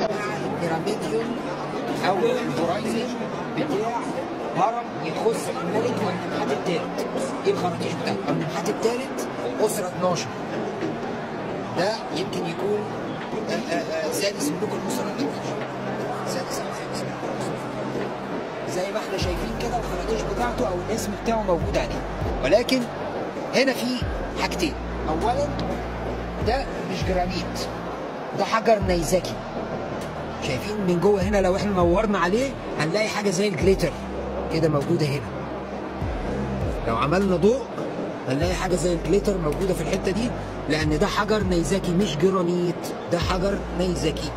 جماعه البيراميديون او البرايزي بتاع هرم يخص الملك والنمحات الثالث. ايه الخراطيش بتاعته؟ النمحات الثالث اسره 12. ده يمكن يكون سادس ملوك الاسره ال 12. سادس او خامس ملوك الاسره. زي ما احنا شايفين كده الخراطيش بتاعته او الاسم بتاعه موجود عليه. ولكن هنا في حاجتين. اولا ده مش جرانيت، ده حجر نيزكي. شايفين من جوه هنا لو احنا نورنا عليه هنلاقي حاجه زي الجليتر كده موجوده هنا. لو عملنا ضوء هنلاقي حاجه زي الجليتر موجوده في الحته دي، لان ده حجر نيزكي مش جرانيت، ده حجر نيزكي.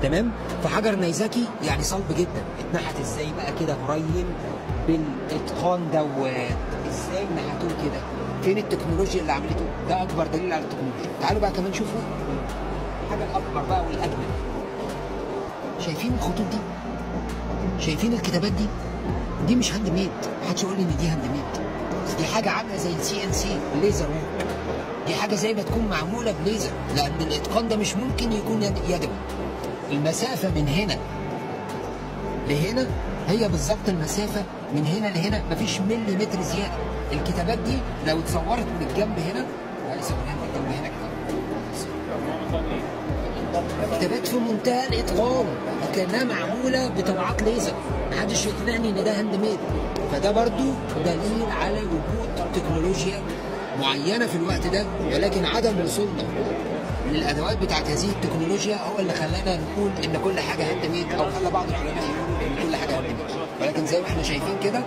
تمام؟ فحجر نيزكي يعني صلب جدا. اتنحت ازاي بقى كده قريب بالاتقان دوت؟ ازاي نحتوه كده؟ فين التكنولوجيا اللي عملته؟ ده اكبر دليل على التكنولوجيا. تعالوا بقى كمان شوفوا الحاجه الاكبر بقى والاجمل. شايفين الخطوط دي؟ شايفين الكتابات دي؟ دي مش هاند ميد، محدش يقول لي ان دي هاند ميد. دي حاجه عامله زي السي ان سي ليزر وورك. دي حاجه زي ما تكون معموله بليزر، لان الاتقان ده مش ممكن يكون يدوي. المسافه من هنا لهنا هي بالظبط المسافه من هنا لهنا، مفيش مليمتر زياده. الكتابات دي لو اتصورت من الجنب هنا، كتابات في منتهى الاتقان وكانها معموله بطبعات ليزر. محدش يقنعني ان ده هاند ميد. فده برضو دليل على وجود تكنولوجيا معينه في الوقت ده، ولكن عدم وصولنا للادوات بتاعت هذه التكنولوجيا هو اللي خلانا نقول ان كل حاجه هاند ميد، او خلى بعض العلماء يقولوا ان كل حاجه هاند ميد. ولكن زي ما احنا شايفين كده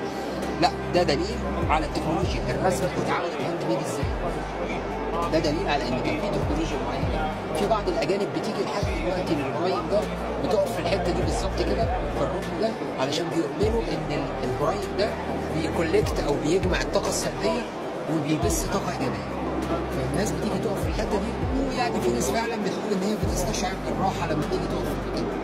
لا، ده دليل على التكنولوجيا. الرسمه اتعملت هاند ميد ازاي؟ ده دليل على ان كان في تكنولوجيا معينه. في بعض الاجانب بتيجي لحد دلوقتي للبرايم ده، بتقف في الحته دي بالظبط كده في الركن ده، علشان بيؤمنوا ان البرايم ده بيكولكت او بيجمع الطاقه السلبيه وبيبث طاقه ايجابيه. فالناس بتيجي تقف في الحته دي، ويعني في ناس فعلا بتقول ان هي بتستشعر الراحه لما بتيجي تقف في الحته دي.